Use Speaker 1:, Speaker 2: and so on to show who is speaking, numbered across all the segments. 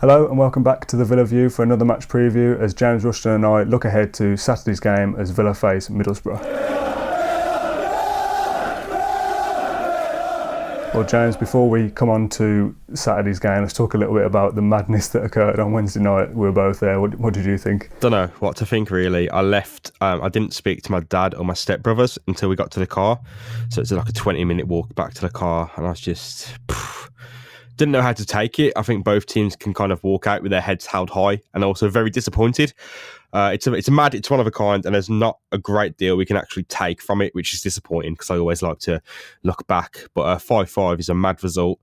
Speaker 1: Hello and welcome back to the Villa View for another match preview as James Rushton and I look ahead to Saturday's game as Villa face Middlesbrough. Well, James, before we come on to Saturday's game, let's talk a little bit about the madness that occurred on Wednesday night. We were both there. What did you think?
Speaker 2: Don't know what to think, really. I left. I didn't speak to my dad or my stepbrothers until we got to the car. So it's like a 20-minute walk back to the car. And I was just... didn't know how to take it. I think both teams can kind of walk out with their heads held high and also very disappointed. It's one of a kind, and there's not a great deal we can actually take from it, which is disappointing because I always like to look back. But 5-5 is a mad result,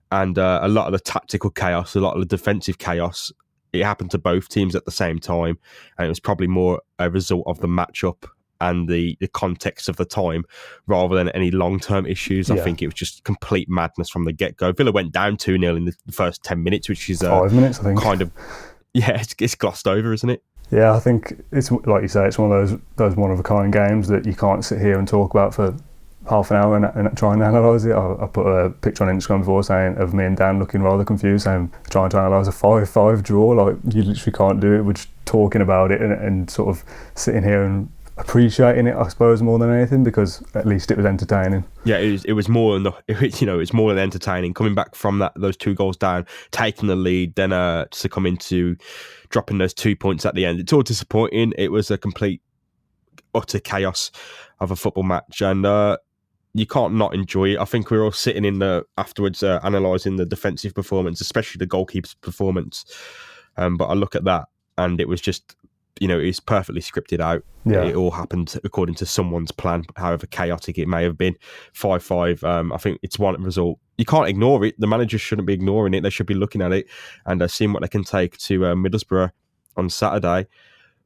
Speaker 2: and a lot of the tactical chaos, a lot of the defensive chaos, it happened to both teams at the same time, and it was probably more a result of the matchup and the context of the time rather than any long-term issues. Yeah. I think it was just complete madness from the get-go. Villa went down 2-0 in the first 10 minutes, which is
Speaker 1: 5 minutes, I think.
Speaker 2: Kind of, yeah, it's glossed over, isn't it?
Speaker 1: Yeah, I think it's like you say, it's one of those one-of-a-kind games that you can't sit here and talk about for half an hour and try and analyse it. I put a picture on Instagram before saying of me and Dan looking rather confused, saying trying to analyse a 5-5 draw. Like, you literally can't do it. We're just talking about it and sort of sitting here and appreciating it, I suppose, more than anything, because at least it was entertaining.
Speaker 2: Yeah, it was more than it's more than entertaining. Coming back from those 2 goals down, taking the lead, then succumbing to dropping those 2 points at the end. It's all disappointing. It was a complete utter chaos of a football match, and you can't not enjoy it. I think we were all sitting in afterwards analysing the defensive performance, especially the goalkeeper's performance. But I look at that, and it was just, it's perfectly scripted out. Yeah. It all happened according to someone's plan, however chaotic it may have been. 5-5, I think it's one result. You can't ignore it. The managers shouldn't be ignoring it. They should be looking at it and seeing what they can take to Middlesbrough on Saturday.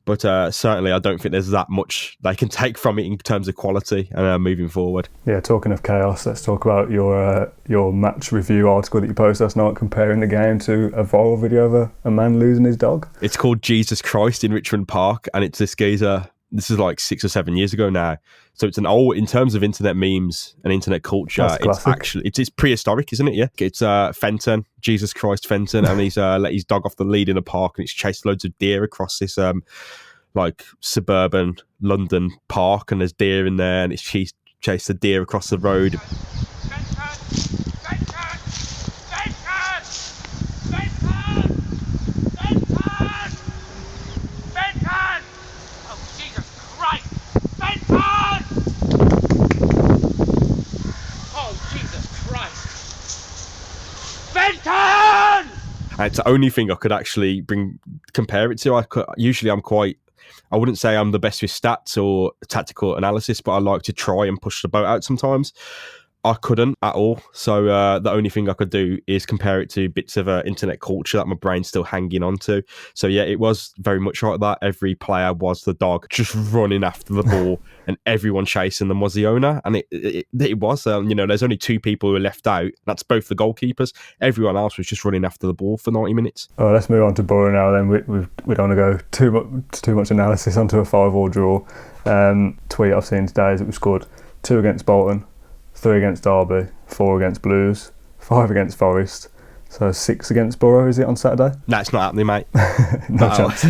Speaker 2: But certainly I don't think there's that much they can take from it in terms of quality and moving forward.
Speaker 1: Yeah, talking of chaos, let's talk about your match review article that you posted last night comparing the game to a viral video of a man losing his dog.
Speaker 2: It's called Jesus Christ in Richmond Park, and it's this geezer. This is like 6 or 7 years ago now. So it's an old, in terms of internet memes and internet culture, it's prehistoric, isn't it? Yeah. It's Fenton, Jesus Christ Fenton, and he's let his dog off the lead in a park, and it's chased loads of deer across this like suburban London park, and there's deer in there, and it's chased the deer across the road. And it's the only thing I could actually compare it to. I wouldn't say I'm the best with stats or tactical analysis, but I like to try and push the boat out sometimes. I couldn't at all. So the only thing I could do is compare it to bits of internet culture that my brain's still hanging on to. So yeah, it was very much like that. Every player was the dog, just running after the ball, and everyone chasing them was the owner. And it was, there's only 2 people who were left out. That's both the goalkeepers. Everyone else was just running after the ball for 90 minutes.
Speaker 1: Oh, let's move on to Boro now then. We don't want to go too much analysis onto a 5-5 draw. Tweet I've seen today is that we scored 2 against Bolton, 3 against Derby, 4 against Blues, 5 against Forest, so 6 against Boro, is it, on Saturday?
Speaker 2: No, it's not happening, mate.
Speaker 1: No chance.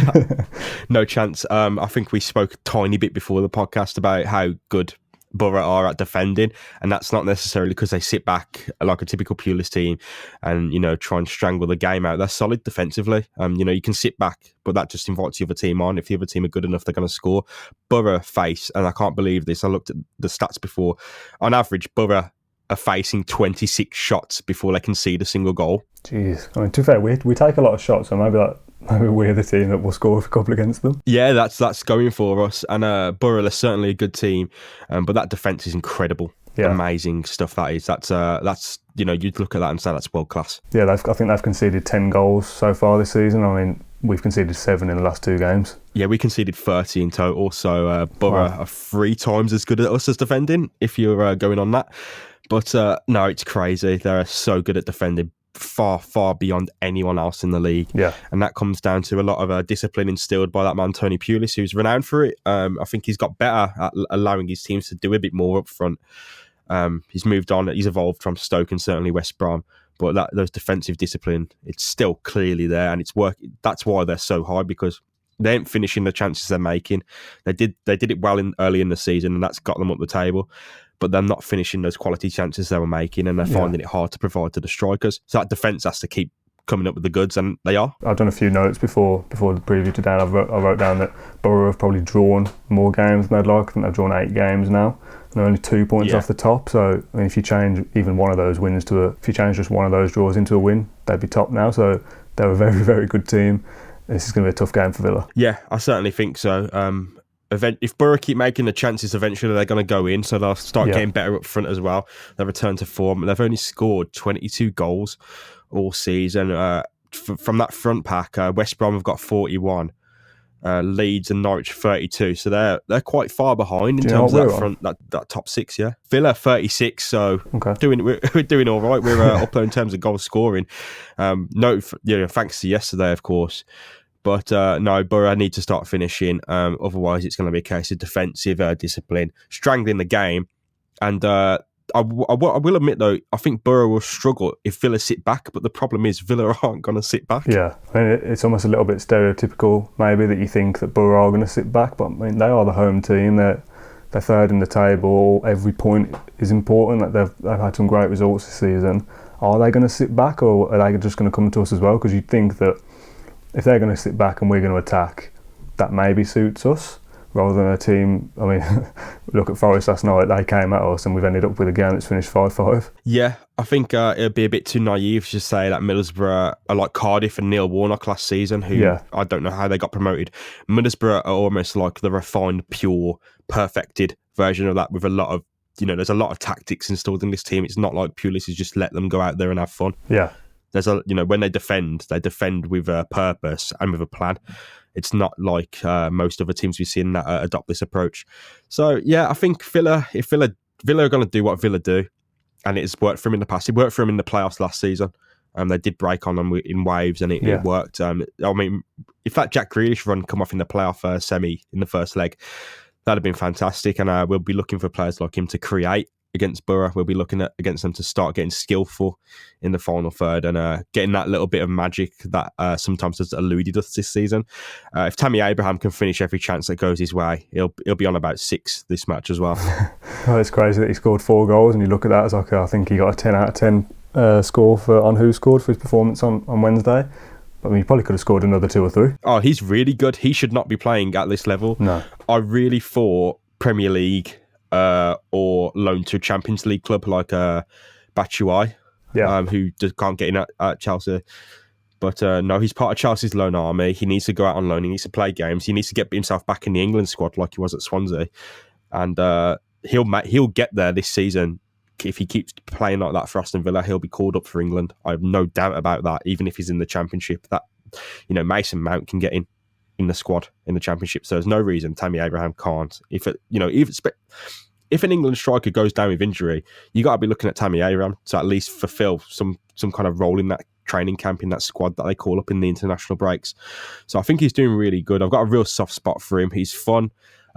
Speaker 2: No chance. I think we spoke a tiny bit before the podcast about how good Boro are at defending, and that's not necessarily because they sit back like a typical Pulis team and try and strangle the game out. They're solid defensively. You can sit back, but that just invites the other team on. If the other team are good enough, they're going to score. Boro face, and I can't believe this, I looked at the stats before, on average Boro are facing 26 shots before they concede a single goal.
Speaker 1: Jeez, I mean, to be fair, we take a lot of shots, so maybe we're the team that will score a couple against them.
Speaker 2: Yeah, that's going for us. And Boro are certainly a good team, but that defence is incredible. Yeah. Amazing stuff that is. That's you'd look at that and say that's world class. Yeah,
Speaker 1: I think they've conceded 10 goals so far this season. I mean, we've conceded 7 in the last 2 games.
Speaker 2: Yeah, we conceded 30 in total. So Boro are 3 times as good at us as defending, if you're going on that. But no, it's crazy. They're so good at defending. far, far beyond anyone else in the league. Yeah. And that comes down to a lot of discipline instilled by that man, Tony Pulis, who's renowned for it. I think he's got better at allowing his teams to do a bit more up front. He's moved on. He's evolved from Stoke and certainly West Brom. but those defensive discipline, it's still clearly there, and it's work. That's why they're so high, because they ain't finishing the chances they're making. They did it well early in the season, and that's got them up the table. But they're not finishing those quality chances they were making, and they're finding it hard to provide to the strikers. So that defence has to keep coming up with the goods, and they are.
Speaker 1: I've done a few notes before the preview today, and I wrote down that Boro have probably drawn more games than they'd like. I think they've drawn 8 games now, and they're only 2 points off the top. So I mean, if you change even one of those wins if you change just one of those draws into a win, they'd be top now. So they're a very, very good team. This is going to be a tough game for Villa.
Speaker 2: Yeah, I certainly think so. If Boro keep making the chances, eventually they're going to go in, so they'll start getting better up front as well. They'll return to form. They've only scored 22 goals all season. From that front pack, West Brom have got 41, Leeds and Norwich 32, so they're quite far behind in terms of that front, that top 6. Yeah, Villa 36, so we're doing all right. We're up there in terms of goal scoring. Thanks to yesterday, of course. But no, Boro need to start finishing. Otherwise, it's going to be a case of defensive discipline, strangling the game. And I will admit, though, I think Boro will struggle if Villa sit back. But the problem is Villa aren't going to sit back.
Speaker 1: Yeah, I mean, it's almost a little bit stereotypical, maybe, that you think that Boro are going to sit back. But I mean, they are the home team. They're third in the table. Every point is important. They've had some great results this season. Are they going to sit back, or are they just going to come to us as well? Because you'd think that if they're going to sit back and we're going to attack, that maybe suits us, rather than a team. I mean, look at Forest last night. They came at us and we've ended up with a game that's finished 5-5.
Speaker 2: Yeah, I think it'd be a bit too naive to say that Middlesbrough are like Cardiff and Neil Warnock last season, who I don't know how they got promoted. Middlesbrough are almost like the refined, pure, perfected version of that, with a lot of, there's a lot of tactics installed in this team. It's not like Pulis is just let them go out there and have fun.
Speaker 1: Yeah.
Speaker 2: There's when they defend with a purpose and with a plan. It's not like most other teams we've seen that adopt this approach. So yeah, I think Villa are going to do what Villa do, and it's worked for them in the past. It worked for them in the playoffs last season. They did break on them in waves, and it worked. I mean, if that Jack Grealish run come off in the playoff semi in the first leg, that'd have been fantastic. And we'll be looking for players like him to create against Boro. We'll be looking against them to start getting skillful in the final third and getting that little bit of magic that sometimes has eluded us this season. If Tammy Abraham can finish every chance that goes his way, he'll be on about 6 this match as well.
Speaker 1: Oh, it's crazy that he scored 4 goals, and you look at that as like I think he got a 10 out of 10 score on Who Scored for his performance on Wednesday. I mean, he probably could have scored another 2 or 3. Oh,
Speaker 2: he's really good. He should not be playing at this level.
Speaker 1: No,
Speaker 2: I really thought Premier League or loan to a Champions League club like Batshuayi, who just can't get in at Chelsea. But no, he's part of Chelsea's loan army. He needs to go out on loan. He needs to play games. He needs to get himself back in the England squad like he was at Swansea. And he'll get there this season. If he keeps playing like that for Aston Villa, he'll be called up for England. I have no doubt about that, even if he's in the Championship. That Mason Mount can get in the squad in the Championship, so there's no reason Tammy Abraham can't. If an England striker goes down with injury, you got to be looking at Tammy Abraham to at least fulfil some kind of role in that training camp, in that squad that they call up in the international breaks. So I think he's doing really good. I've got a real soft spot for him. He's fun,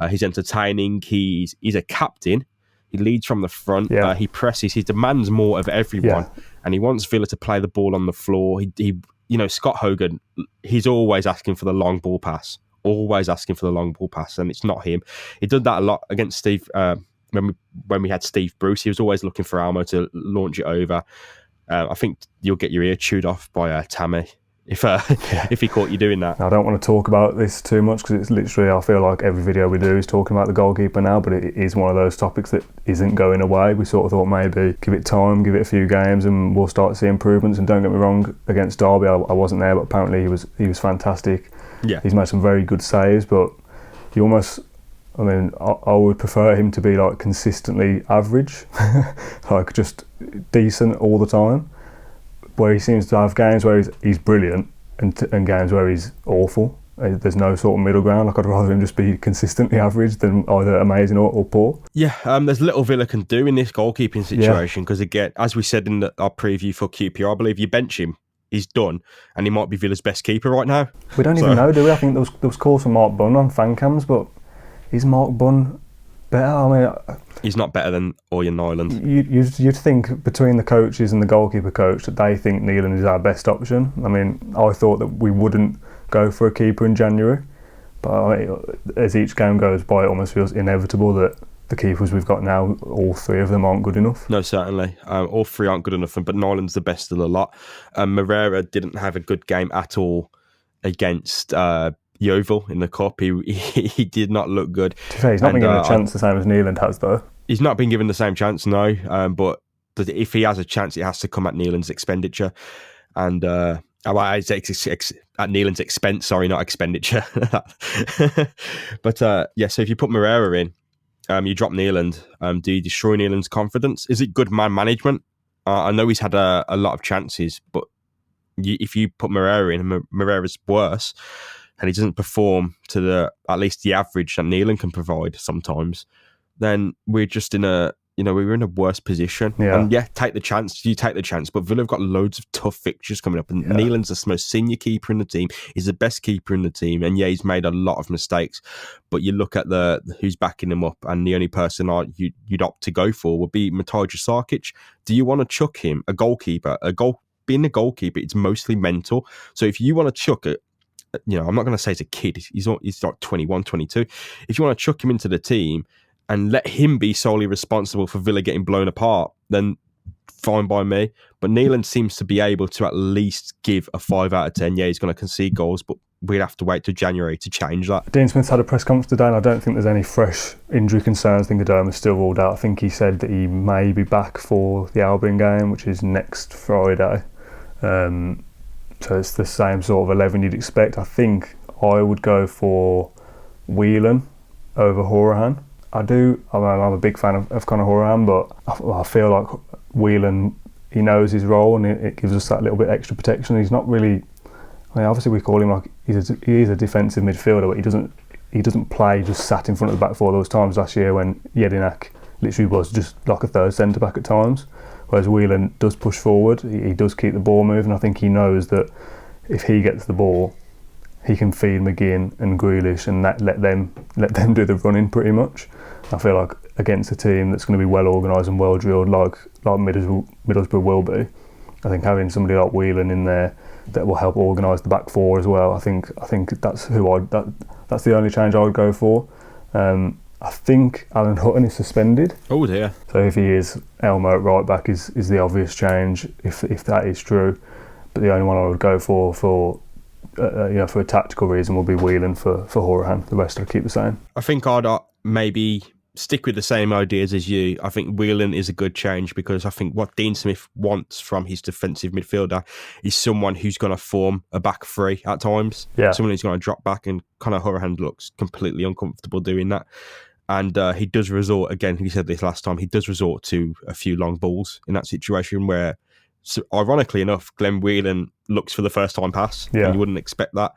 Speaker 2: he's entertaining, he's a captain. He leads from the front. He presses. He demands more of everyone, and he wants Villa to play the ball on the floor. He Scott Hogan, he's always asking for the long ball pass. And it's not him. He did that a lot against Steve when we had Steve Bruce. He was always looking for Almo to launch it over. I think you'll get your ear chewed off by Tammy if he caught you doing that.
Speaker 1: I don't want to talk about this too much because it's literally, I feel like every video we do is talking about the goalkeeper now, but it is one of those topics that isn't going away. We sort of thought maybe give it time, give it a few games, and we'll start to see improvements. And don't get me wrong, against Derby, I wasn't there, but apparently he was fantastic.
Speaker 2: Yeah,
Speaker 1: he's made some very good saves, but he almost, I mean, I would prefer him to be like consistently average, like just decent all the time. Where he seems to have games where he's brilliant and games where he's awful. There's no sort of middle ground. Like, I'd rather him just be consistently average than either amazing or poor.
Speaker 2: Yeah, there's little Villa can do in this goalkeeping situation because, again, as we said in our preview for QPR, I believe you bench him, he's done, and he might be Villa's best keeper right now.
Speaker 1: We don't even know, do we? I think there was calls for Mark Bunn on fan cams, but is Mark Bunn But I mean,
Speaker 2: He's not better than Oyen Nyland.
Speaker 1: you'd think between the coaches and the goalkeeper coach that they think Neelan is our best option. I mean, I thought that we wouldn't go for a keeper in January, but I mean, as each game goes by, it almost feels inevitable that the keepers we've got now, all three of them aren't good enough.
Speaker 2: No, certainly. All three aren't good enough, but Nyland's the best of the lot. Moreira didn't have a good game at all against Yeovil in the cup. He did not look good.
Speaker 1: To be fair, he's not been given a chance the same as Neeland has, though.
Speaker 2: He's not been given the same chance, no. But if he has a chance, it has to come at Neeland's expenditure. And at Neeland's expense, sorry, not expenditure. But so if you put Moreira in, you drop Neeland, do you destroy Neeland's confidence? Is it good man management? I know he's had a lot of chances, but if you put Moreira in, and Moreira's worse, and he doesn't perform to at least the average that Neeland can provide sometimes, then we're just we're in a worse position.
Speaker 1: Yeah.
Speaker 2: And take the chance. You take the chance, but Villa have got loads of tough fixtures coming up, and Neeland's the most senior keeper in the team. He's the best keeper in the team, and he's made a lot of mistakes. But you look at who's backing him up, and the only person you'd opt to go for would be Matija Sarkic. Do you want to chuck him, a goalkeeper? Being a goalkeeper, it's mostly mental. So if you want to chuck it, I'm not going to say he's a kid. He's like 21, 22. If you want to chuck him into the team and let him be solely responsible for Villa getting blown apart, then fine by me. But Neeland seems to be able to at least give a 5 out of 10. Yeah, he's going to concede goals, but we'd have to wait till January to change that.
Speaker 1: Dean Smith's had a press conference today, and I don't think there's any fresh injury concerns. I think Adoma's still ruled out. I think he said that he may be back for the Albion game, which is next Friday. So it's the same sort of 11 you'd expect. I think I would go for Whelan over Horahan. I'm a big fan of Conor Horahan, but I feel like Whelan, he knows his role, and it gives us that little bit extra protection. He's not really, obviously we call him like he is a defensive midfielder, but he doesn't play just sat in front of the back four. There was times last year when Jedinak literally was just like a third centre back at times. Whereas Whelan does push forward, he does keep the ball moving. I think he knows that if he gets the ball, he can feed McGinn and Grealish and let them do the running pretty much. I feel like against a team that's going to be well organised and well drilled, like Middlesbrough will be, I think having somebody like Whelan in there that will help organise the back four as well. I think that's that's the only change I would go for. I think Alan Hutton is suspended.
Speaker 2: Oh dear.
Speaker 1: So if he is, Elmo at right back is the obvious change if that is true. But the only one I would go for a tactical reason will be Whelan for Horahan. The rest I'd keep the same.
Speaker 2: I think I'd maybe stick with the same ideas as you. I think Whelan is a good change because I think what Dean Smith wants from his defensive midfielder is someone who's going to form a back three at times.
Speaker 1: Yeah.
Speaker 2: Someone who's going to drop back, and Conor Horahan looks completely uncomfortable doing that. And he does resort, again, he said this last time, he does resort to a few long balls in that situation where, so ironically enough, Glenn Whelan looks for the first time pass.
Speaker 1: Yeah.
Speaker 2: And you wouldn't expect that.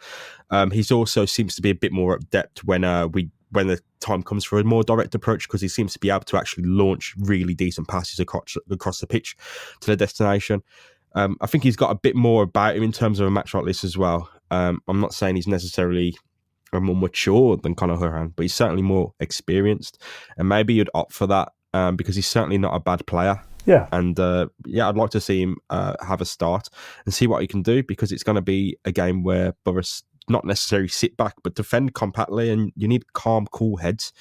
Speaker 2: He's also seems to be a bit more adept when the time comes for a more direct approach, because he seems to be able to actually launch really decent passes across the pitch to the destination. I think he's got a bit more about him in terms of a match like this as well. I'm not saying he's necessarily more mature than Conor Horahan, but he's certainly more experienced, and maybe you'd opt for that because he's certainly not a bad player.
Speaker 1: Yeah.
Speaker 2: And I'd like to see him have a start and see what he can do, because it's going to be a game where Boris not necessarily sit back but defend compactly, and you need calm, cool heads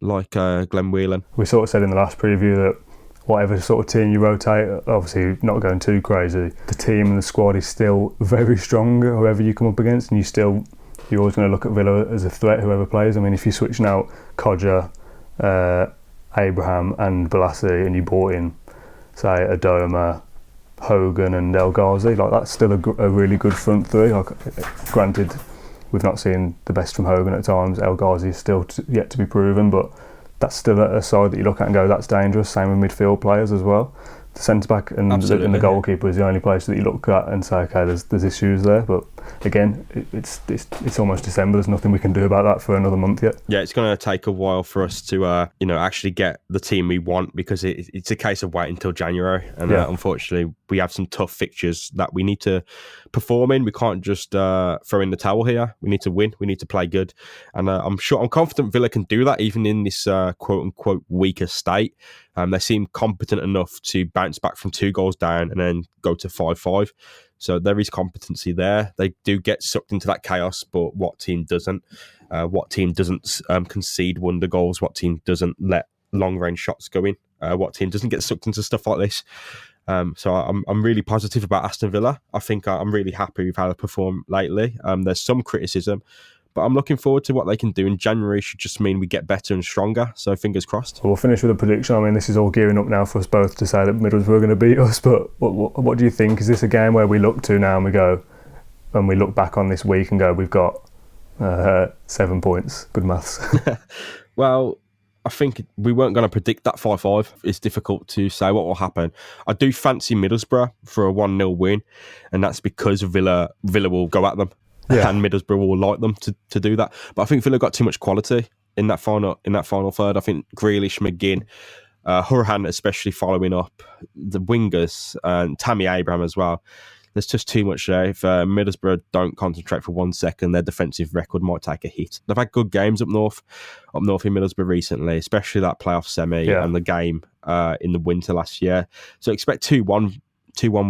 Speaker 2: like Glenn Whelan.
Speaker 1: We sort of said in the last preview that whatever sort of team you rotate, obviously not going too crazy, the team and the squad is still very strong whoever you come up against, and you're always going to look at Villa as a threat whoever plays. I mean, if you're switching out Kodja, Abraham and Balassi, and you brought in, say, Adoma, Hogan and El Ghazi, like that's still a really good front three. Like, granted, we've not seen the best from Hogan at times. El Ghazi is still yet to be proven, but that's still a side that you look at and go, that's dangerous. Same with midfield players as well. The centre back and the goalkeeper is the only place that you look at and say, okay, there's issues there. But again, it's almost December. There's nothing we can do about that for another month yet.
Speaker 2: Yeah, it's going to take a while for us to, actually get the team we want, because it's a case of waiting until January. And unfortunately, we have some tough fixtures that we need to perform in. We can't just throw in the towel here. We need to win. We need to play good. And I'm confident Villa can do that, even in this quote-unquote weaker state. They seem competent enough to bounce back from 2 goals down and then go to 5-5. So there is competency there. They do get sucked into that chaos, but what team doesn't? What team doesn't concede wonder goals? What team doesn't let long-range shots go in? What team doesn't get sucked into stuff like this? So I'm really positive about Aston Villa. I think I'm really happy with how they perform lately. There's some criticism, but I'm looking forward to what they can do in January. Should just mean we get better and stronger. So fingers crossed.
Speaker 1: We'll finish with a prediction. I mean, this is all gearing up now for us both to say that Middlesbrough are going to beat us. But what do you think? Is this a game where we look to now and we go, and we look back on this week and go, we've got 7 points? Good maths.
Speaker 2: Well, I think we weren't going to predict that 5-5. It's difficult to say what will happen. I do fancy Middlesbrough for a 1-0 win, and that's because Villa will go at them. Yeah. And Middlesbrough will like them to do that. But I think Villa got too much quality in that final third. I think Grealish, McGinn, Hurhan especially following up, the wingers, and Tammy Abraham as well. There's just too much there. If Middlesbrough don't concentrate for 1 second, their defensive record might take a hit. They've had good games up north in Middlesbrough recently, especially that playoff semi and the game in the winter last year. So expect 2-1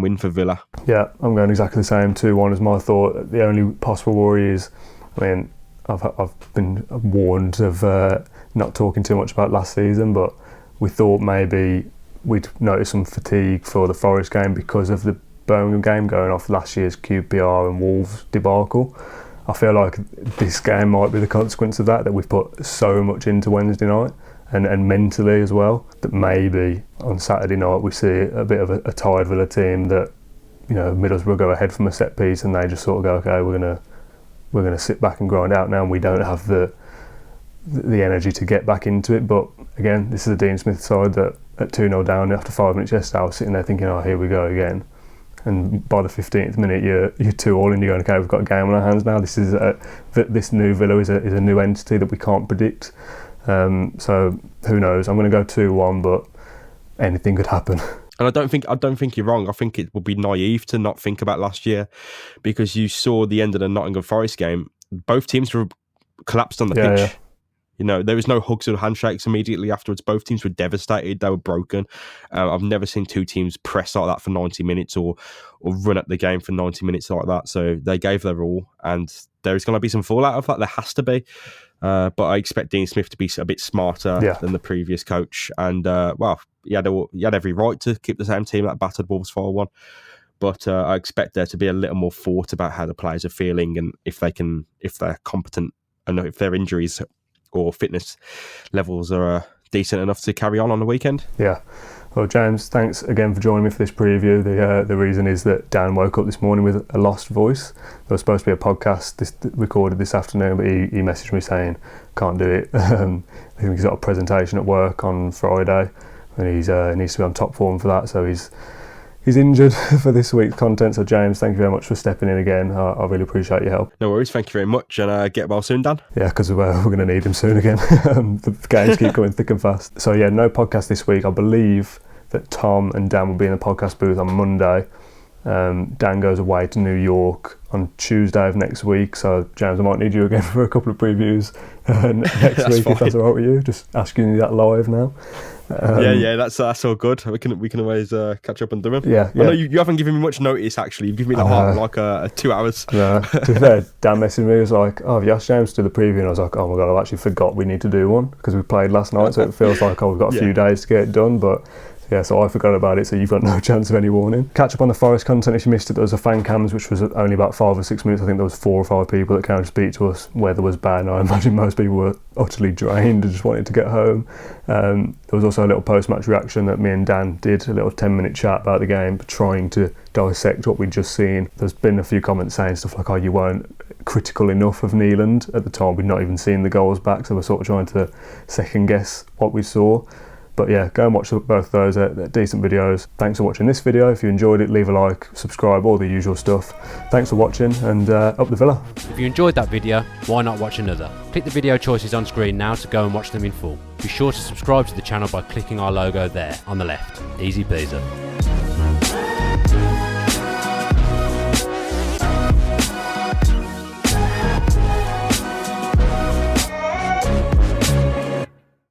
Speaker 2: win for Villa. Yeah, I'm going exactly the same. 2-1 is my thought. The only possible worry is, I mean, I've been warned of not talking too much about last season, but we thought maybe we'd notice some fatigue for the Forest game because of the Birmingham game going off last year's QPR and Wolves debacle. I feel like this game might be the consequence of that we've put so much into Wednesday night and mentally as well, that maybe on Saturday night we see a bit of a tired Villa team that, you know, Middlesbrough go ahead from a set piece and they just sort of go, okay, we're gonna sit back and grind out now, and we don't have the energy to get back into it. But again, this is a Dean Smith side that at 2-0 down after 5 minutes yesterday, I was sitting there thinking, oh, here we go again. And by the 15th minute, you're 2-2 and you're going, okay, we've got a game on our hands now. This is this new Villa is a new entity that we can't predict. So who knows? I'm going to go 2-1, but anything could happen. And I don't think you're wrong. I think it would be naive to not think about last year, because you saw the end of the Nottingham Forest game. Both teams were collapsed on the pitch. Yeah. You know, there was no hugs or handshakes immediately afterwards. Both teams were devastated. They were broken. I've never seen two teams press like that for 90 minutes or run at the game for 90 minutes like that. So they gave their all, and there's going to be some fallout of that. There has to be. But I expect Dean Smith to be a bit smarter than the previous coach. And, he had every right to keep the same team that battered Wolves 4-1. But I expect there to be a little more thought about how the players are feeling and if they're competent and if their injuries or fitness levels are decent enough to carry on the weekend. Yeah. Well, James, thanks again for joining me for this preview. The reason is that Dan woke up this morning with a lost voice. There was supposed to be a podcast recorded this afternoon, but he messaged me saying can't do it. I think he's got a presentation at work on Friday, and he needs to be on top form for that. So he's injured for this week's content. So James, thank you very much for stepping in again. I really appreciate your help. No worries, thank you very much, and get well soon, Dan. Yeah, because we're going to need him soon again. The games keep coming thick and fast. So yeah, no podcast this week. I believe that Tom and Dan will be in the podcast booth on Monday. Dan goes away to New York on Tuesday of next week. So James, I might need you again for a couple of previews next week, if that's all right with you. Just asking you that live now. That's all good. We can always catch up and do them. Yeah. I know you haven't given me much notice, actually. You've given me like 2 hours. No, to be fair, Dan messaged me. He was like, oh, have you asked James to do the preview? And I was like, oh my God, I actually forgot we need to do one because we played last night, so it feels like we've got a few days to get it done. But yeah, so I forgot about it, so you've got no chance of any warning. Catch up on the Forest content if you missed it. There was a fan cams, which was only about 5 or 6 minutes. I think there was 4 or 5 people that came to speak to us. Weather was bad, and I imagine most people were utterly drained and just wanted to get home. There was also a little post-match reaction that me and Dan did, a little 10-minute chat about the game, trying to dissect what we'd just seen. There's been a few comments saying stuff like, oh, you weren't critical enough of Neeland. At the time, we'd not even seen the goals back, so we're sort of trying to second-guess what we saw.
Speaker 1: But yeah, go and watch both those. They're decent videos. Thanks for watching this video. If you enjoyed it, leave a like, subscribe, all the usual stuff. Thanks for watching, and up the Villa.
Speaker 3: If you enjoyed that video, why not watch another? Click the video choices on screen now to go and watch them in full. Be sure to subscribe to the channel by clicking our logo there on the left. Easy peasy.